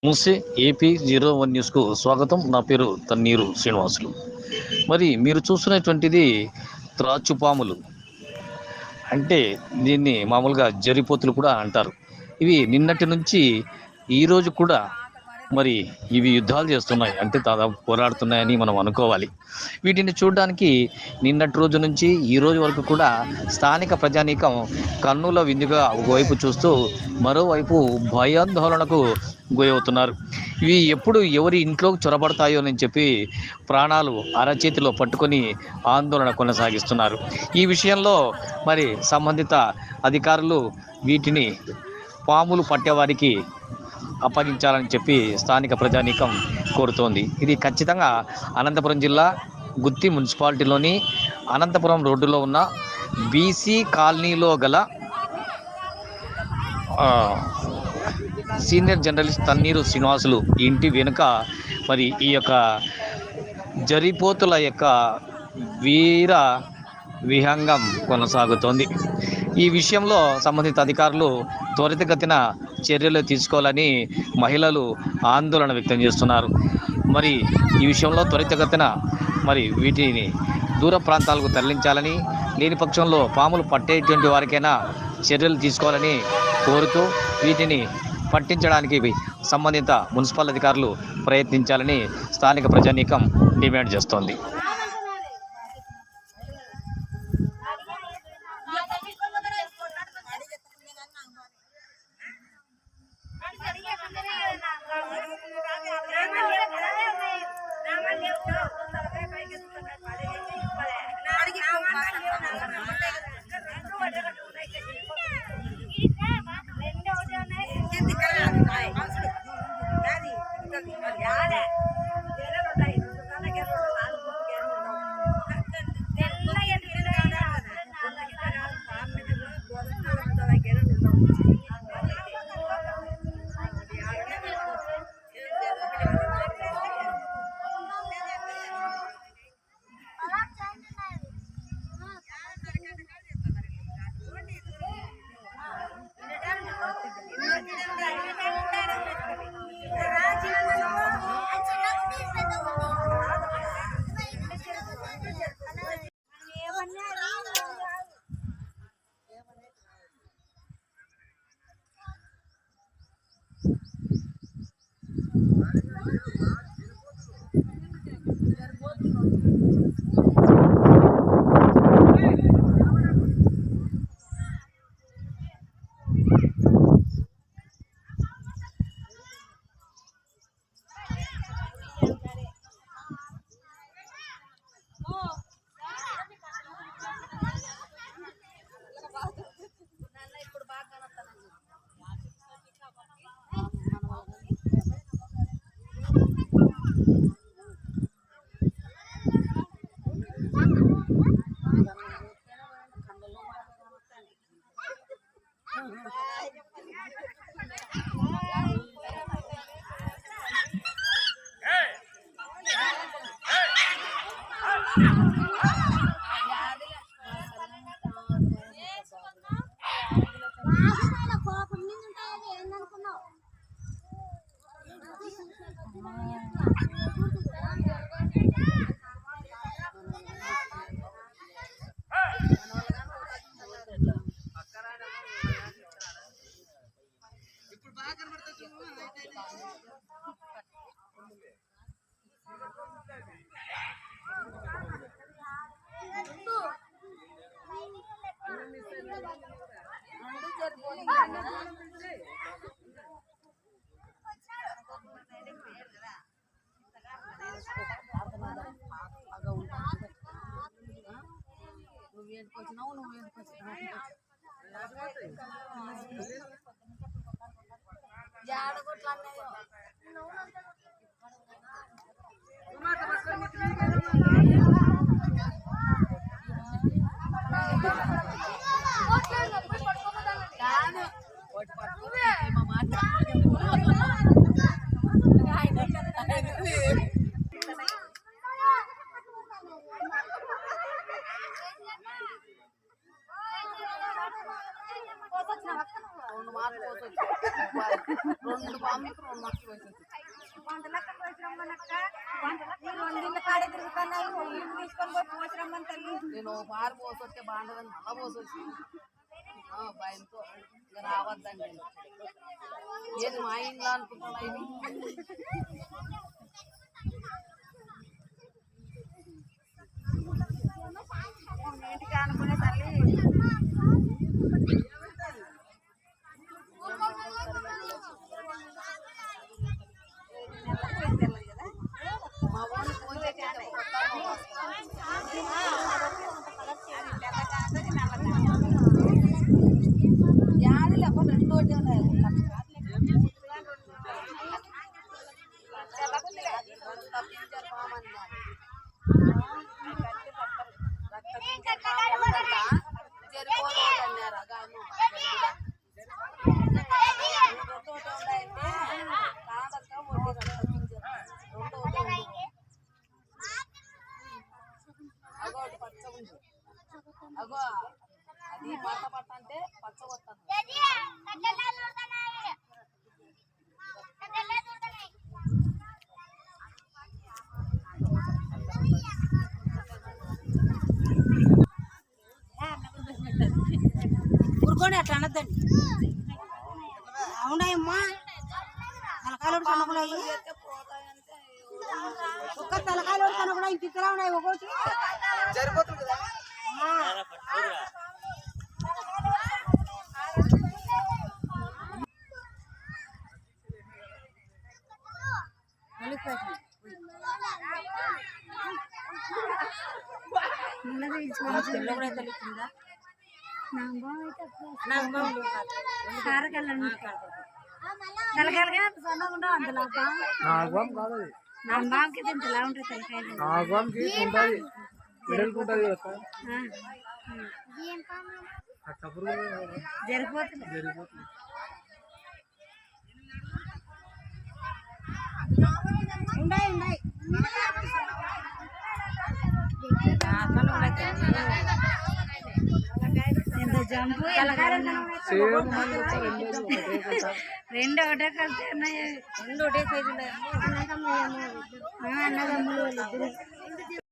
నమస్తే. AP01 న్యూస్కు స్వాగతం. నా పేరు తన్నీరు శ్రీనివాసులు. మరి మీరు చూస్తున్నటువంటిది త్రాచుపాములు, అంటే దీన్ని మామూలుగా జరిపోతులు కూడా అంటారు. ఇవి నిన్నటి నుంచి ఈరోజు కూడా మరి ఇవి యుద్ధాలు చేస్తున్నాయి, అంటే దాదాపు పోరాడుతున్నాయని మనం అనుకోవాలి. వీటిని చూడడానికి నిన్నటి రోజు నుంచి ఈ రోజు వరకు కూడా స్థానిక ప్రజానీకం కన్నుల విందుగా ఒకవైపు చూస్తూ మరోవైపు భయాందోళనకు గురవుతున్నారు. ఇవి ఎప్పుడు ఎవరి ఇంట్లోకి చొరబడతాయో అని చెప్పి ప్రాణాలు అరచేతిలో పట్టుకొని ఆందోళన కొనసాగిస్తున్నారు. ఈ విషయంలో మరి సంబంధిత అధికారులు వీటిని పాములు పట్టేవారికి అప్పగించాలని చెప్పి స్థానిక ప్రజానీకం కోరుతోంది. ఇది ఖచ్చితంగా అనంతపురం జిల్లా గుత్తి మున్సిపాలిటీలోని అనంతపురం రోడ్డులో ఉన్న బీసీ కాలనీలో గల సీనియర్ జర్నలిస్ట్ తన్నీరు శ్రీనివాసులు ఇంటి వెనుక మరి ఈ యొక్క జరిపోతుల యొక్క వీర విహంగం కొనసాగుతోంది. ఈ విషయంలో సంబంధిత అధికారులు త్వరితగతిన చర్యలు తీసుకోవాలని మహిళలు ఆందోళన వ్యక్తం చేస్తున్నారు. మరి ఈ విషయంలో త్వరితగతిన మరి వీటిని దూర ప్రాంతాలకు తరలించాలని, లేని పక్షంలో పాములు పట్టేటువంటి వారికైనా చర్యలు తీసుకోవాలని కోరుతూ వీటిని పట్టించడానికి సంబంధిత మున్సిపల్ అధికారులు ప్రయత్నించాలని స్థానిక ప్రజానీకం డిమాండ్ చేస్తోంది. నేను బారు పోసొచ్చే బాగుంటుందని మళ్ళా పోసొచ్చి భయంతో రావద్దండి ఏది మా ఇంట్లో అనుకుంటున్నా ఇంటికి అనుకునే తల్లి మా ఊళ్ళో ఫోన్ చేసి యాదిలో రెండు ఒకటి ఉన్నాయి అగో అది మత పట్ట అంటే పచ్చ వస్తుంది ఊరుకోండి అట్లా అనద్దండి అవునాయమ్మా తలకాయలు కనుకున్నాయి ఒక్క తలకాయలు కనుకున్నా ఇంక ఇతర ఉన్నాయి ఒకటి సరిపోతుంది కదా తలకాయలుగా సన్నగా అందులో నా బాంకి తింటలా ఉంటుంది తలకాయలు జరిపోతుంది ఉన్నాయి ఉన్నాయి జంపు రెండు ఒకటే కలిసి ఉన్నాయి రెండు ఒకటే సైజు అన్నదమ్ములు